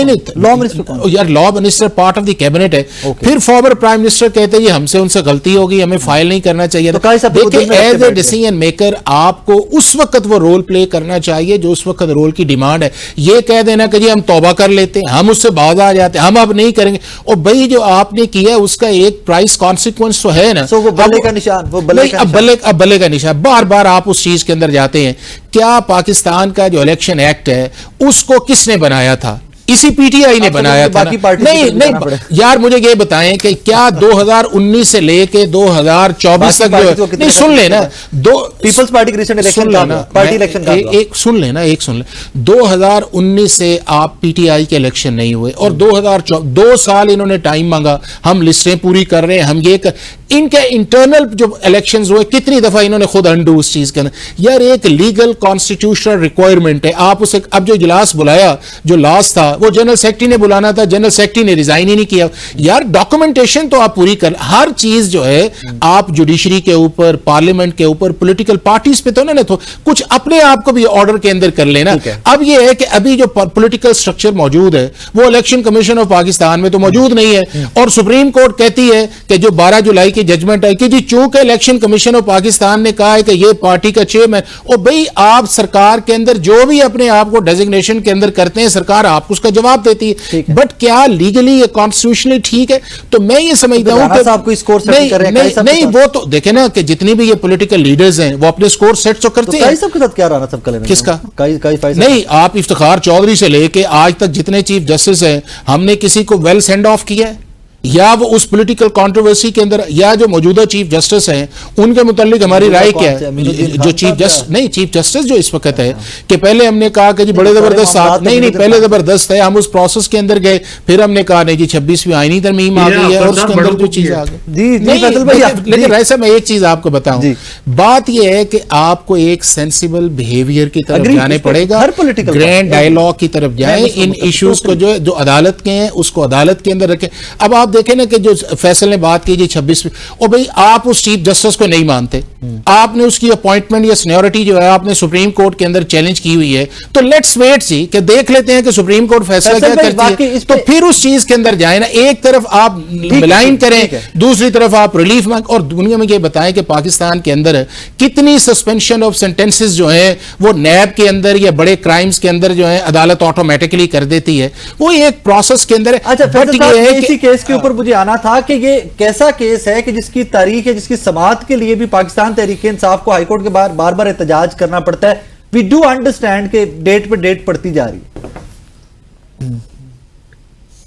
یار law minister part of the cabinet ہے, پھر فارمر پرائم منسٹر کہتے ہیں ہم سے ان سے غلطی ہوگی, ہمیں فائل نہیں کرنا چاہیے تھا. دیکھیں ایز اے ڈیسیژن میکر آپ کو اس وقت وہ رول پلے کرنا چاہیے جو اس وقت رول کی ڈیمانڈ ہے. یہ کہہ دینا کہ جی ہم توبہ کر لیتے ہیں, ہم اس سے باز آ جاتے ہیں, ہم اب نہیں کریں گے, اور بھائی جو آپ نے کیا اس کا ایک پرائس کانسیکوینس تو ہے نا, اب بلے کا نشان. بار بار آپ اس چیز کے اندر جاتے ہیں. کیا پاکستان کا جو الیکشن ایکٹ ہے اس کو کس نے بنایا تھا؟ اسی پی ٹی آئی نے بنایا تھا. نہیں یار مجھے یہ بتائیں کہ کیا 2019 سے لے کے 2024 تک جو نہیں سن لینا پیپلز پارٹی کی ایک سن لینا 2019 سے آپ پی ٹی آئی کے الیکشن نہیں ہوئے, اور 2 سال انہوں نے ٹائم مانگا, ہم لسٹیں پوری کر رہے ہیں, ہم یہ ان کے انٹرنل جو الیکشنز ہوئے کتنی دفعہ انہوں نے خود انڈو اس چیز کے اندر. یار ایک لیگل کانسٹیٹیوشنل ریکوائرمنٹ ہے, آپ اسے اب جو اجلاس بلایا جو لاسٹ تھا وہ جنرل سیکرٹری نے بلانا تھا, جنرل سیکرٹری نے ریزائن ہی نہیں کیا. یار ڈاکومنٹیشن تو آپ پوری کر, ہر چیز جو ہے آپ جوڈیشری کے اوپر, پارلیمنٹ کے اوپر, پولیٹیکل پارٹیز پہ تو نہ کچھ اپنے آپ کو بھی آرڈر کے اندر کر لینا. اب یہ ہے کہ ابھی جو پولیٹیکل سٹرکچر موجود ہے وہ الیکشن کمیشن آف پاکستان میں تو موجود نہیں ہے, اور سپریم کورٹ کہتی ہے کہ جو 12 جولائی کی ججمنٹ ہے کہ جی چونکہ الیکشن کمیشن آف پاکستان نے کہا ہے کہ یہ پارٹی کا چیئرمین, اور بھئی آپ سرکار کے اندر جو بھی اپنے آپ کو ڈیزگنیشن کے اندر کرتے ہیں سرکار آپ کو اس کا جواب دیتی ہے. بٹ کیا لیگلی یہ کانسٹیٹیوشنلی ٹھیک ہے؟ تو میں یہ سمجھتا ہوں کہ نہیں وہ تو دیکھیں نا کہ جتنی بھی یہ پولیٹیکل لیڈرز ہیں وہ اپنے سکور سیٹ تو کرتے ہیں. کس کا نہیں, آپ افتخار چودھری سے لے کے آج تک جتنے چیف جسٹس ہیں ہم نے کسی کو ویل سینڈ آف کیا ہے؟ یا وہ اس پولیٹیکل کانٹروورسی کے اندر، یا جو موجودہ چیف جسٹس ہیں ان کے متعلق ہماری رائے کیا ہے؟ جو چیف جسٹس جو اس وقت ہے، کہ پہلے ہم نے کہا کہ جی بڑے زبردست نہیں پہلے زبردست ہے، ہم اس پروسیس کے اندر گئے، پھر ہم نے کہا نہیں جی 26ویں آئینی ترمیم آ گئی ہے اور اس کے اندر جو چیزیں آ گئی. لیکن رائے صاحب میں ایک چیز آپ کو بتاؤں، بات یہ ہے کہ آپ کو ایک سینسیبل بیہیویئر کی طرف جانے پڑے گا، گرینڈ ڈائیلاگ کی طرف جائیں، ان ایشوز کو جو عدالت کے ہیں اس کو عدالت کے اندر رکھیں. اب آپ دیکھیں نا کہ جو فیصل نے بات کی جی 26، اور بھئی آپ اس چیف جسٹس کو نہیں مانتے، آپ نے اس کی اپوائنٹمنٹ یا سینیورٹی جو ہے آپ نے سپریم کورٹ کے اندر چیلنج کی ہوئی ہے، تو لیٹس ویٹ سی کہ دیکھ لیتے ہیں کہ سپریم کورٹ فیصلہ کیا کرتی ہے، تو پھر اس چیز کے اندر جائیں نا. ایک طرف آپ بلائن کریں، دوسری طرف آپ ریلیف مانگ. اور دنیا میں یہ بتائیں کہ پاکستان کے اندر کتنی سسپینشن آف سینٹنسز جو ہیں وہ نیب کے اندر یا بڑے کرائمز کے اندر جو ہے عدالت آٹومیٹکلی کر دیتی ہے، وہ ایک پروسیس کے اندر. اسی کیس کے اوپر مجھے آنا تھا کہ یہ کیسا کیس ہے کہ جس کی تاریخ ہے، جس کی سماعت کے لیے بھی پاکستان تحریک انصاف کو ہائی کورٹ کے باہر بار بار احتجاج کرنا پڑتا ہے. وی ڈو انڈرسٹینڈ کہ ڈیٹ پہ ڈیٹ پڑتی جا رہی ہے.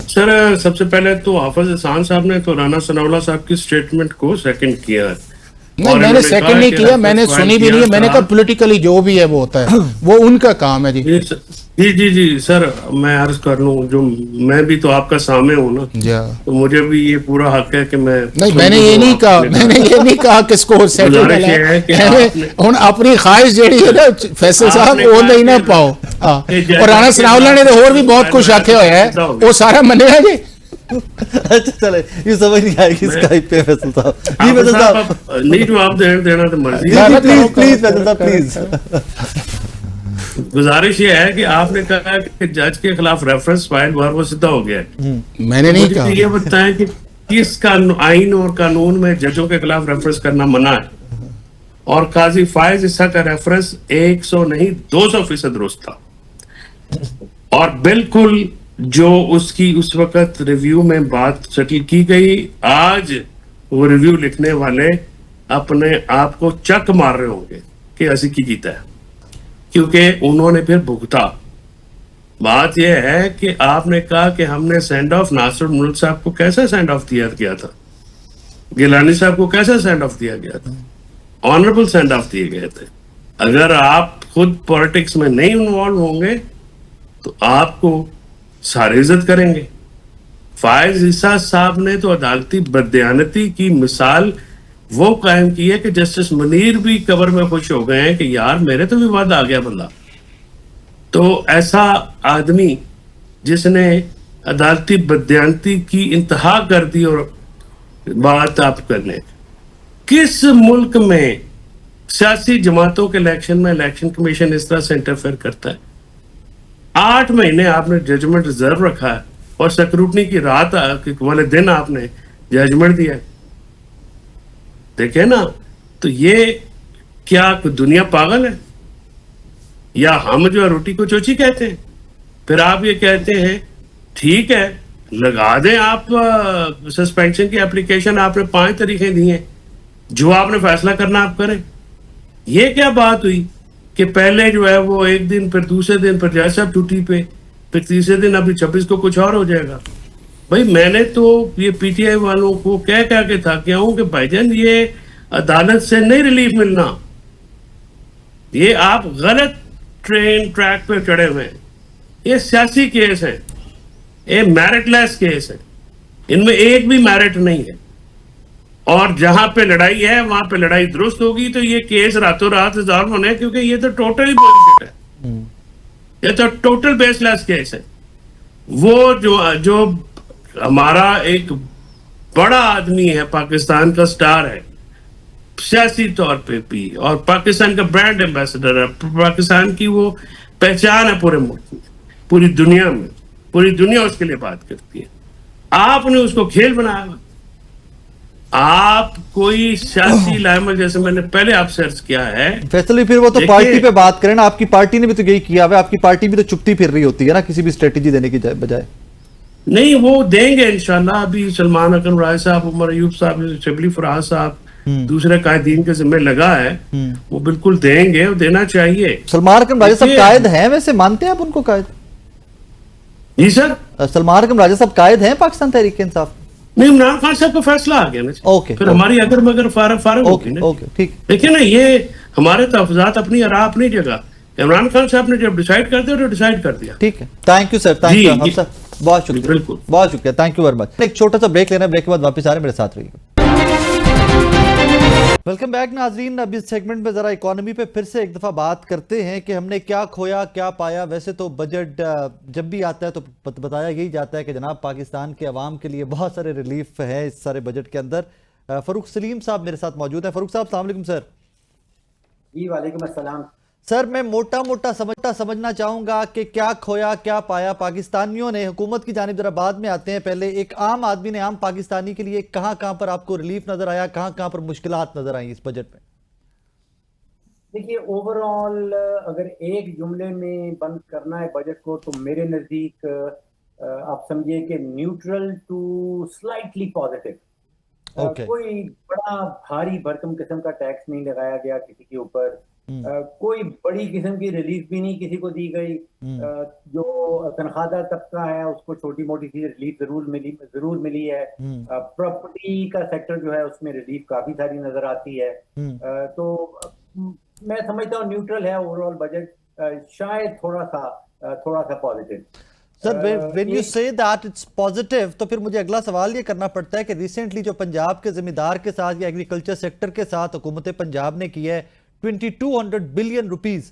سر سب سے پہلے تو حافظ احسان صاحب نے تو رانا ثناء اللہ صاحب کی سٹیٹمنٹ کو سیکنڈ کیا ہے. نہیں میں نے سیکنڈ نہیں کیا، میں نے سنی بھی نہیں ہے، میں نے کہا پولیٹیکلی جو بھی ہے وہ ہوتا ہے، وہ ان کا کام ہے. جی سر میں عرض کر لوں، جو میں بھی تو آپ کا سامع ہوں نا، تو مجھے بھی یہ پورا حق ہے کہ میں نے یہ نہیں کہا کہ اس کو سیٹل ہن اپنی خواہش جیڑی ہے نا فیصل صاحب وہ نہیں نہ پاؤ. اور رانا ثناء اللہ نے تو اور بھی بہت کچھ آکھے ہوئے ہے، وہ سارا منے گا جی. اچھا چلے یہ سمجھ نہیں آئے گی اسکائپ پہ فیصل صاحب. جی فیصل صاحب نہیں جواب دینا تو مرضی، پلیز فیصل صاحب پلیز. گزارش یہ ہے کہ آپ نے کہا کہ جج کے خلاف ریفرنس فائل بار وہ سیدھا ہو گیا ہے. میں نے نہیں کہا. یہ بتائیں کہ کس آئین اور قانون میں ججوں کے خلاف ریفرنس کرنا منع ہے، اور قاضی فائز عیسیٰ کا ریفرنس 100 نہیں 200% درست تھا. اور بالکل جو اس کی اس وقت ریویو میں بات سٹل کی گئی، آج وہ ریویو لکھنے والے اپنے آپ کو چک مار رہے ہوں گے کہ ایسی کی جیتا ہے، کیونکہ انہوں نے پھر بھگتا. بات یہ ہے کہ آپ نے کہا کہ ہم نے سینڈ آف ناصر ملک صاحب کو کیسا سینڈ آف دیا گیا تھا، گیلانی صاحب کو کیسا سینڈ آف دیا گیا تھا، آنریبل سینڈ آف دیے گئے تھے. اگر آپ خود پولیٹکس میں نہیں انوالو ہوں گے تو آپ کو سارے عزت کریں گے. فائز عیسیٰ صاحب نے تو عدالتی بددیانتی کی مثال وہ قائم کی ہے کہ جسٹس منیر بھی قبر میں خوش ہو گئے ہیں کہ یار میرے تو بھی وعد آ گیا بندہ. تو ایسا آدمی جس نے عدالتی بددیانتی کی انتہا کر دی، اور بات آپ کرنے کس ملک میں سیاسی جماعتوں کے الیکشن میں الیکشن کمیشن اس طرح سے انٹرفیئر کرتا ہے؟ 8 مہینے آپ نے ججمنٹ ریزرو رکھا ہے، اور سکروٹنی کی رات والے دن آپ نے ججمنٹ دیا. دیکھیں نا، تو یہ کیا دنیا پاگل ہے؟ یا ہم جو ہے روٹی کو چوچی کہتے ہیں؟ پھر آپ یہ کہتے ہیں ٹھیک ہے لگا دیں آپ سسپینشن کی اپلیکیشن، آپ نے 5 طریقے دیے، جو آپ نے فیصلہ کرنا آپ کریں. یہ کیا بات ہوئی کہ پہلے جو ہے وہ ایک دن، پھر دوسرے دن پھر جج صاحب ڈیوٹی پہ، پھر تیسرے دن ابھی 26 کو کچھ اور ہو جائے گا. بھائی میں نے تو یہ پی ٹی آئی والوں کو کہہ کے تھا کیا ہوں کہ بھائی جان یہ عدالت سے نہیں ریلیف ملنا، یہ آپ غلط ٹریک پہ چڑھے ہوئے ہیں. یہ سیاسی کیس ہے، یہ میرٹ لیس کیس ہے، ان میں ایک بھی میرٹ نہیں ہے. اور جہاں پہ لڑائی ہے وہاں پہ لڑائی درست ہوگی تو یہ کیس راتوں رات ریزالو ہونا ہے، کیونکہ یہ تو ٹوٹلی بولشٹ ہے، یہ تو ٹوٹل بیس لیس کیس ہے. وہ جو ہمارا ایک بڑا آدمی ہے، پاکستان کا سٹار ہے سیاسی طور پہ بھی، اور پاکستان کا برانڈ ایمبیسڈر ہے، پاکستان کی وہ پہچان ہے پورے ملک میں، پوری دنیا میں، پوری دنیا اس کے لیے بات کرتی ہے. آپ نے اس کو کھیل بنایا. آپ کوئی سیاسی لائمل، جیسے میں نے پہلے آپ سے عرض کیا ہے فیصل پھر وہ تو پارٹی پہ بات کریں نا، آپ کی پارٹی نے بھی تو یہی کیا ہے، آپ کی پارٹی بھی تو چپتی پھر رہی ہوتی ہے نا کسی بھی اسٹریٹجی دینے کی بجائے. نہیں وہ دیں گے انشاءاللہ. ابھی سلمان اکرم رائے صاحب، عمر ایوب صاحب، شبلی فراز صاحب، دوسرے قائدین کے ذمہ لگا ہے، وہ بالکل دیں گے، اور دینا چاہیے. سلمان اکرم راجہ صاحب قائد ہیں ویسے، مانتے ہیں آپ ان کو قائد؟ جی سر، سلمان اکرم راجہ صاحب قائد ہیں پاکستان تحریک انصاف؟ नहीं, इमरान खान साहब का फैसला आ गया ना। ओके, फिर हमारी अगर मगर फारग होगी ना। ओके, ठीक। देखिए ना, ये हमारे तहफात अपनी राह अपनी जगह, इमरान खान साहब ने जब डिसाइड कर दिया तो डिसाइड कर दिया। ठीक है, थैंक यू सर, थैंक जी, यू जी। सर, बहुत शुक्रिया, बिल्कुल। बहुत शुक्रिया, थैंक यू वेरी मच। एक छोटा सा ब्रेक लेना है, ब्रेक के बाद वापस आ रहे हैं, मेरे साथ रहिएगा। वेलकम बैक नाजरीन। अब इस सेगमेंट में ज़रा इकोनॉमी पे फिर से एक दफ़ा बात करते हैं कि हमने क्या खोया क्या पाया। वैसे तो बजट जब भी आता है तो बताया यही जाता है कि जनाब पाकिस्तान के अवाम के लिए बहुत सारे रिलीफ है इस सारे बजट के अंदर। फ़रूख सलीम साहब मेरे साथ मौजूद हैं। फ़रूख साहब अस्सलाम वालेकुम सर। जी वालेकुम अस्सलाम। सर मैं मोटा मोटा समझना चाहूँगा कि क्या खोया क्या पाया पाकिस्तानियों ने। हुकूमत की जानिब जरा बाद में आते हैं, पहले एक आम आदमी ने, आम पाकिस्तानी के लिए कहाँ कहाँ पर आपको रिलीफ नज़र आया, कहाँ कहाँ पर मुश्किलात नज़र आई इस बजट में? देखिए, ओवरऑल अगर एक जुमले में बंद करना है बजट को तो मेरे नज़दीक आप समझिए कि न्यूट्रल टू स्लाइटली पॉजिटिव। कोई बड़ा भारी भरकम किस्म का टैक्स नहीं लगाया गया किसी के ऊपर। कोई बड़ी किस्म की रिलीफ भी नहीं किसी को दी गई। जो तनख्वाहदार तबका है उसको छोटी मोटी सी रिलीफ जरूर मिली है। प्रॉपर्टी का सेक्टर जो है उसमें रिलीफ काफी सारी नजर आती है। तो मैं समझता हूँ न्यूट्रल है ओवरऑल बजट, शायद थोड़ा सा positive. Sir when you say that it's positive तो फिर मुझे अगला सवाल ये करना पड़ता है कि रिसेंटली जो पंजाब के जिम्मेदार के साथ या एग्रीकल्चर सेक्टर के साथ हुकूमत पंजाब ने किया है 2200 billion rupees,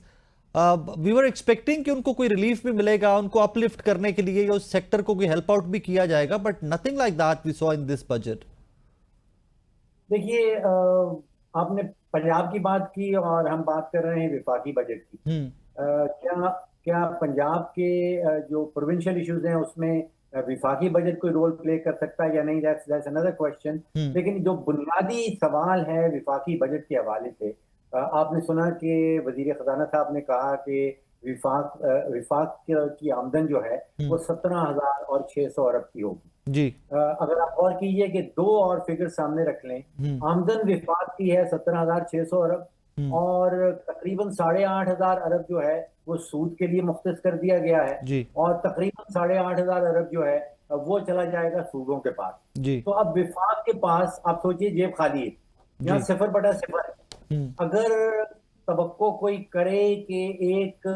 we were expecting कि उनको कोई रिलीफ भी मिलेगा, उनको अपलिफ्ट करने के लिए या उस सेक्टर को कोई हेल्प आउट भी किया जाएगा, but nothing like that we saw in this budget. देखिए, आपने पंजाब की बात की और हम बात कर रहे हैं विफाकी बजट की। क्या पंजाब के जो प्रोविंशियल इश्यूज हैं उसमें विफाकी बजट कोई रोल प्ले कर सकता है या नहीं, दैट्स अनदर क्वेश्चन। लेकिन जो बुनियादी सवाल है विफाकी बजट के हवाले से, आपने सुना कि वजीर खजाना साहब ने कहा कि विफाक की आमदन जो है वो 17,600 अरब की होगी जी। अगर आप और कीजिए कि दो और फिगर सामने रख लें, आमदन विफाक की है 17,600 अरब और तकरीबन 8,500 अरब जो है वो सूद के लिए मुख्तस कर दिया गया है जी। और तकरीबन 8,500 अरब जो है वो चला जाएगा सूदों के पास जी। तो अब विफाक के पास आप सोचिए जेब खाली है, यहाँ 0/0 है। अगर तवक्को कोई करे कि एक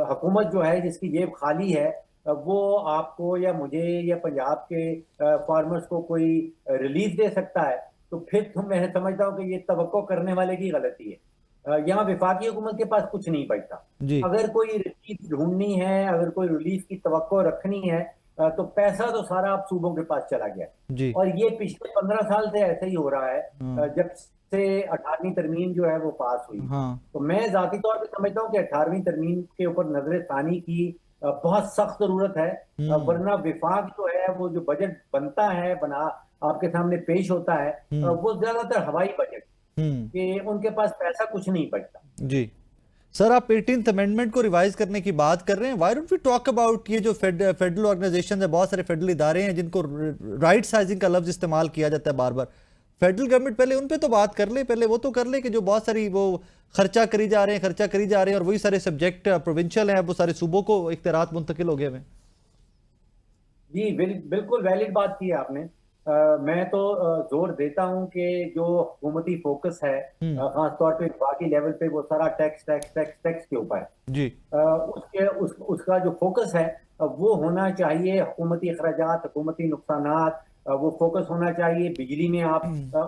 हुकूमत जो है जिसकी जेब खाली है वो आपको या मुझे या पंजाब के फार्मर्स को कोई रिलीफ दे सकता है, तो फिर तो मैं समझता हूँ कि ये तवक्को करने वाले की गलती है। यहाँ विफाकी हुकूमत के पास कुछ नहीं बचता। अगर कोई रिलीफ ढूंढनी है, अगर कोई रिलीफ की तवक्को रखनी है तो पैसा तो सारा अब सूबों के पास चला गया और ये पिछले 15 साल से ऐसे ही हो रहा है जब से 18वीं तरमीम जो है वो पास हुई। तो मैं जाती तौर पे समझता हूँ कि 18वीं तरमीम के ऊपर नजर तानी की बहुत सख्त जरूरत है, वरना विफाक जो है वो जो बजट बनता है आपके सामने पेश होता है वो ज्यादातर हवाई बजट कि उनके पास पैसा कुछ नहीं बचता। जी सर, आप 18th अमेंडमेंट को रिवाइज करने की बात कर रहे हैं, why don't we talk about ये जो फेडरल ऑर्गेनाइजेशन है, बहुत सारे फेडरल इदारे हैं जिनको राइट साइजिंग का लफ्ज इस्तेमाल किया जाता है बार बार। फेडरल गवर्नमेंट पहले उन पे तो बात कर ले, पहले वो तो कर ले कि जो बहुत सारी वो खर्चा करी जा रहे हैं और वही सारे सब्जेक्ट प्रोविंशियल हैं, वो सारे सूबों को इख्तियारात मुंतकिल हो गए हैं। जी बिल्कुल वैलिड बात की है आपने। मैं तो जोर देता हूं कि जो हुकूमती फोकस है खास तौर पे बाकी लेवल पे वो सारा टैक्स के ऊपर है जी। उसका जो फोकस है वो होना चाहिए हुकूमती अखराजात, हुकूमती नुकसानात, वो फोकस होना चाहिए बिजली में। आप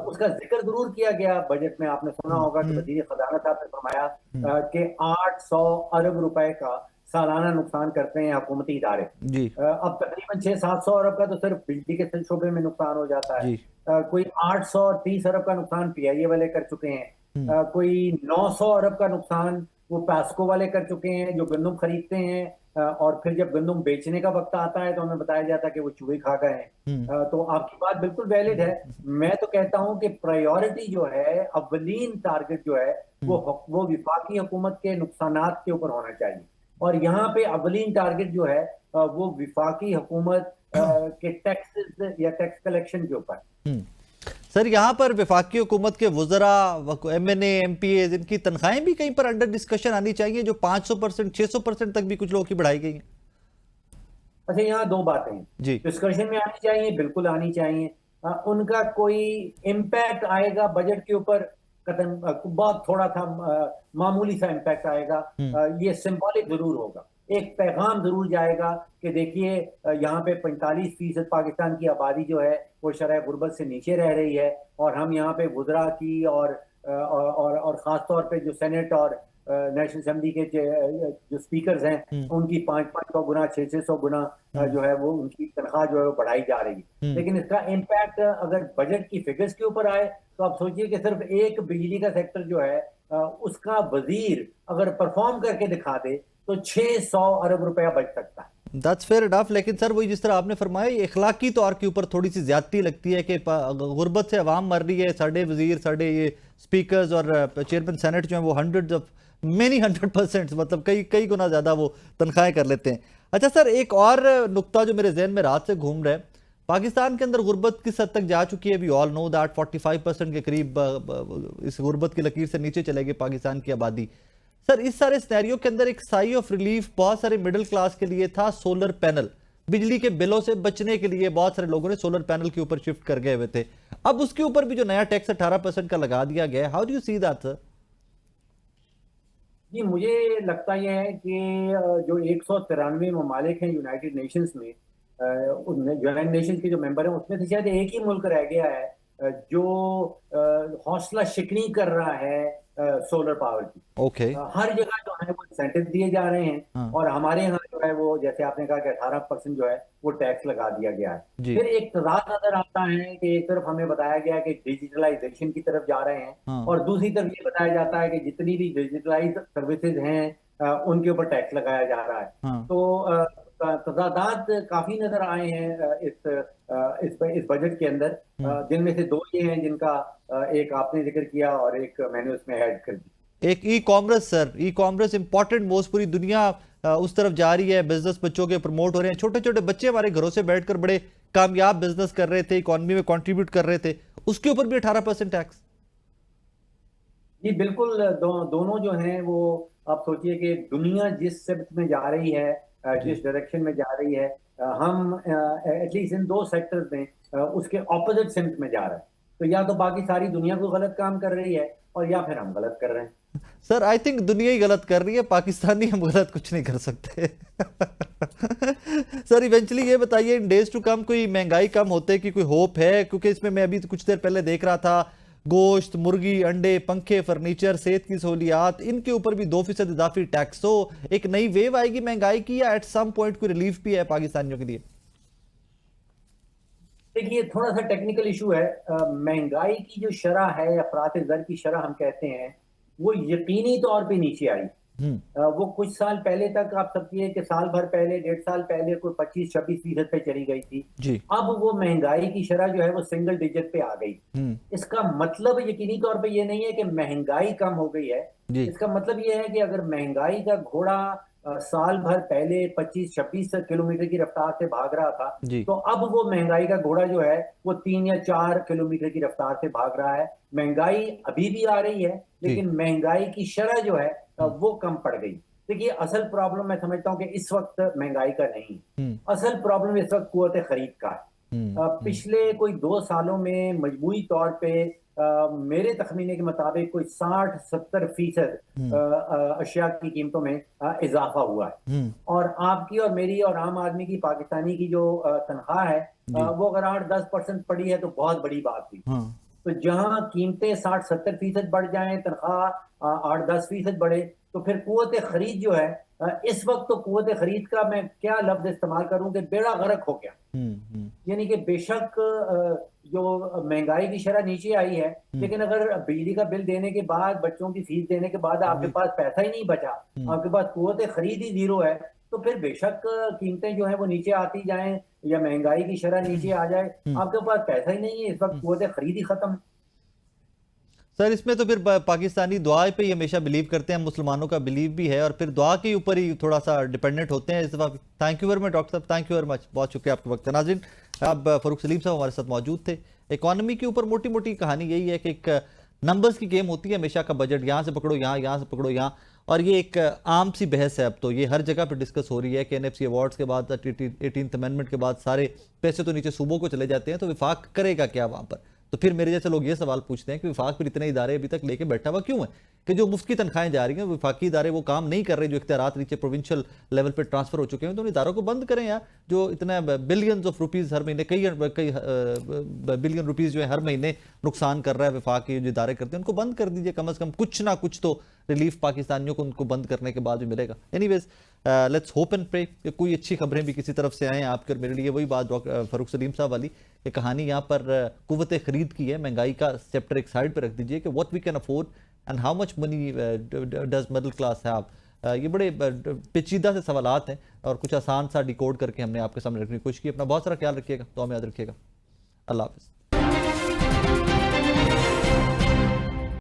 उसका जिक्र जरूर किया गया बजट में, आपने सुना होगा कि वजीर खजाना साहब ने फरमाया कि 800 अरब रुपए का सालाना नुकसान करते हैं हुकूमती इदारे जी। अब तकरीबन 600-700 अरब का तो सिर्फ बिजली के शोबे में नुकसान हो जाता है। कोई 830 अरब का नुकसान पीआईए वाले कर चुके हैं, कोई 900 अरब का नुकसान वो पैस्को वाले कर चुके हैं जो गंदम खरीदते हैं और फिर जब गंदम बेचने का वक्त आता है तो हमें बताया जाता है कि वो चूहे खा गए हैं। तो आपकी बात बिल्कुल वैलिड है। मैं तो कहता हूं कि प्रायोरिटी जो है, अव्वलीन टारगेट जो है वो विफाकी हुकूमत के नुकसानात के ऊपर होना चाहिए और यहाँ पे अव्वलीन टारगेट जो है वो विफाकी हुकूमत के टैक्सेस या टैक्स कलेक्शन के ऊपर। सर यहाँ पर विफाकी हुकूमत के वुज़रा, MNA, MPAs, इनकी तनख्वाहें भी कहीं पर अंडर डिस्कशन आनी चाहिए जो 500%, 600% तक भी कुछ लोगों की बढ़ाई गई हैं। अच्छा, यहाँ दो बातें हैं जी डिस्कशन में आनी चाहिए, बिल्कुल आनी चाहिए। उनका कोई इम्पैक्ट आएगा बजट के ऊपर, बहुत थोड़ा था, मामूली सा इम्पैक्ट आएगा। ये सिंबॉलिक जरूर होगा, एक पैगाम जरूर जाएगा कि देखिए यहाँ पे 45% पाकिस्तान की आबादी जो है वो शरह गुर्बत से नीचे रह रही है, और हम यहाँ पे वुज़रा की और ख़ास तौर पे जो सेनेट और नेशनल असेंबली के जो स्पीकर्स हैं उनकी 500 गुना 600 गुना जो है वो उनकी तनख्वाह जो है वो बढ़ाई जा रही है। लेकिन इसका इम्पैक्ट अगर बजट की फिगर्स के ऊपर आए तो आप सोचिए कि सिर्फ एक बिजली का सेक्टर जो है उसका वजीर अगर परफॉर्म करके दिखा दे तो 600 अरब रुपया बच सकता है। That's fair enough. लेकिन सर वही जिस तरह आपने फरमाया, ये इखलाकी तौर के ऊपर थोड़ी सी ज्यादती लगती है कि गुर्बत से अवाम मर रही है, साढ़े वजीर साढ़े ये स्पीकर्स और चेयरमैन सेनेट जो है वो 100% मतलब कई गुना ज़्यादा वो तनख्वाहें कर लेते हैं। अच्छा सर, एक और नुक्ता जो मेरे जहन में रात से घूम रहा है, पाकिस्तान के अंदर गुर्बत किस हद तक जा चुकी है? वी ऑल नो दैट 45% के करीब इस गुर्बत की लकीर से नीचे चलेगी पाकिस्तान की आबादी। सर इस सारे सिनेरियो के अंदर एक साई ऑफ रिलीफ बहुत सारे मिडिल क्लास के लिए था सोलर पैनल। बिजली के बिलों से बचने के लिए बहुत सारे लोगों ने सोलर पैनल के ऊपर शिफ्ट कर गए हुए थे। अब उसके ऊपर भी जो नया टैक्स 18% का लगा दिया गया है, how do you see that sir? जी, मुझे लगता यह है कि जो 193 ममालिक हैं यूनाइटेड नेशंस में, यूनाइटेड नेशंस के जो मेंबर हैं उसमें से शायद एक ही मुल्क रह गया है जो हौसला शिकनी कर रहा है सोलर पावर की। ओके हर जगह जो है वो इंसेंटिव दिए जा रहे हैं, और हमारे यहाँ जो है वो जैसे आपने कहा कि 18% जो है वो टैक्स लगा दिया गया है। फिर एक तजाद नजर आता है कि एक तरफ हमें बताया गया कि डिजिटलाइजेशन की तरफ जा रहे हैं, और दूसरी तरफ ये बताया जाता है कि जितनी भी डिजिटलाइज सर्विसेज हैं उनके ऊपर टैक्स लगाया जा रहा है। तो तजादात काफी नजर आए हैं इस बजट के अंदर, जिनमें से दो ये हैं जिनका एक आपने जिक्र किया और एक मैंने उसमें ऐड कर दी। एक e commerce sir, e commerce important most, पूरी दुनिया उस तरफ जा रही है, बिजनेस बच्चों के प्रमोट हो रहे हैं, छोटे छोटे बच्चे हमारे घरों से बैठकर बड़े कामयाब बिजनेस कर रहे थे, इकोनॉमी में कंट्रीब्यूट कर रहे थे, उसके ऊपर भी 18% टैक्स। जी बिल्कुल, दोनों जो हैं वो आप सोचिए कि दुनिया जिस सिमत में जा रही है, जिस डायरेक्शन में जा रही है, हम एटलीस्ट इन दो सेक्टर्स में उसके ऑपोजिट सिमत में जा रहे हैं। तो या तो बाकी सारी दुनिया को गलत काम कर रही है और या फिर हम गलत कर रहे हैं। सर आई थिंक दुनिया ही गलत कर रही है, पाकिस्तानी हम गलत कुछ नहीं कर सकते। सर इवेंचुअली ये बताइए, इन डेज टू कम कोई महंगाई कम होते की कोई होप है? क्योंकि इसमें मैं अभी कुछ देर पहले देख रहा था, गोश्त, मुर्गी, अंडे, पंखे, फर्नीचर, सेहत की सहूलियात, इनके ऊपर भी 2% इजाफी टैक्स। तो एक नई वेव आएगी महंगाई की, या एट सम पॉइंट कोई रिलीफ भी है पाकिस्तानियों के लिए? देखिए थोड़ा सा टेक्निकल इशू है। महंगाई की जो शरह है, अफरात ज़र की शरह हम कहते हैं, वो यकीनी तौर पे नीचे आई। वो कुछ साल पहले तक आप समझिए कि साल भर पहले, 1.5 साल पहले कोई 25-26% पे चली गई थी जी। अब वो महंगाई की शरह जो है वो सिंगल डिजिट पे आ गई। इसका मतलब यकीनी तौर पे ये नहीं है कि महंगाई कम हो गई है, इसका मतलब ये है कि अगर महंगाई का घोड़ा साल भर पहले 25-26 किलोमीटर की रफ्तार से भाग रहा था, तो अब वो महंगाई का घोड़ा जो है वो 3 या 4 किलोमीटर की रफ्तार से भाग रहा है। महंगाई अभी भी आ रही है, लेकिन महंगाई की शरह जो है वो कम पड़ गई। देखिए असल प्रॉब्लम मैं समझता हूँ कि इस वक्त महंगाई का नहीं, असल प्रॉब्लम इस वक्त कुव्वत खरीद का है। पिछले कोई 2 सालों में मजमूई तौर पे मेरे तखमीने के मुताबिक कोई 60-70% अशिया की कीमतों में इजाफा हुआ है। और आपकी और मेरी और आम आदमी की, पाकिस्तानी की जो तनख्वाह है वो अगर 8-10% पड़ी है तो बहुत बड़ी बात थी। तो जहां कीमतें 60-70% बढ़ जाएं, तनख्वाह 8-10% बढ़े, तो फिर कुव्वत खरीद जो है, इस वक्त तो कुव्वत खरीद का मैं क्या लफ्ज इस्तेमाल करूं कि बेड़ा गर्क हो गया। यानी कि बेशक जो महंगाई की शरह नीचे आई है, लेकिन अगर बिजली का बिल देने के बाद, बच्चों की फीस देने के बाद आपके पास पैसा ही नहीं बचा, आपके पास कुव्वत खरीद ही जीरो है, तो फिर बेशक कीमतें जो है वो नीचे आती जाएं या महंगाई की शरह नीचे आ जाए, आपके पास पैसा ही नहीं है, इस वक्त कुव्वत खरीद ही खत्म। सर इसमें तो फिर पाकिस्तानी दुआ पे ही हमेशा बिलीव करते हैं, मुसलमानों का बिलीव भी है, और फिर दुआ के ऊपर ही थोड़ा सा डिपेंडेंट होते हैं इस दफा। Thank you very much doctor साहब, थैंक यू वेरी मच, बहुत शुक्रिया आपके वक्त। नाज़रीन, अब फारूक सलीम साहब हमारे साथ मौजूद थे। इकॉनमी के ऊपर मोटी मोटी कहानी यही है कि एक नंबर्स की गेम होती है हमेशा का, बजट यहाँ से पकड़ो यहाँ, यहाँ से पकड़ो यहाँ, اور یہ ایک عام سی بحث ہے، اب تو یہ ہر جگہ پہ ڈسکس ہو رہی ہے کہ NFC ایوارڈز کے بعد 18th امینڈمنٹ کے بعد سارے پیسے تو نیچے صوبوں کو چلے جاتے ہیں، تو وفاق کرے گا کیا وہاں پر؟ تو پھر میرے جیسے لوگ یہ سوال پوچھتے ہیں کہ وفاق پھر اتنے ادارے ابھی تک لے کے بیٹھا ہوا کیوں ہے کہ جو مفت کی تنخواہیں جا رہی ہیں، وفاقی ادارے وہ کام نہیں کر رہے، جو اختیارات نیچے پروونشل لیول پہ ٹرانسفر ہو چکے ہیں، تو ان اداروں کو بند کریں یار، جو اتنا بلینز آف روپیز ہر مہینے، کئی بلین روپیز جو ہے ہر مہینے نقصان کر رہا ہے وفاقی جو ادارے کرتے ہیں، ان کو بند کر دیجئے، کم از کم کچھ نہ کچھ تو ریلیف پاکستانیوں کو ان کو بند کرنے کے بعد بھی ملے گا۔ Anyways let's hope and pray کہ کوئی اچھی خبریں بھی کسی طرف سے آئیں آپ کے، میرے لیے وہی بات فاروق سلیم صاحب والی کہ کہانی یہاں پر قوت خرید کی ہے، مہنگائی کا چیپٹر ایک سائڈ پہ رکھ دیجئے کہ what we can afford and how much money does middle class have۔ یہ بڑے پیچیدہ سے سوالات ہیں اور کچھ آسان سا ڈیکوڈ کر کے ہم نے آپ کے سامنے رکھنے کی کوشش کی۔ اپنا بہت سارا خیال رکھیے گا، دعا میں یاد رکھیے گا۔ اللہ حافظ۔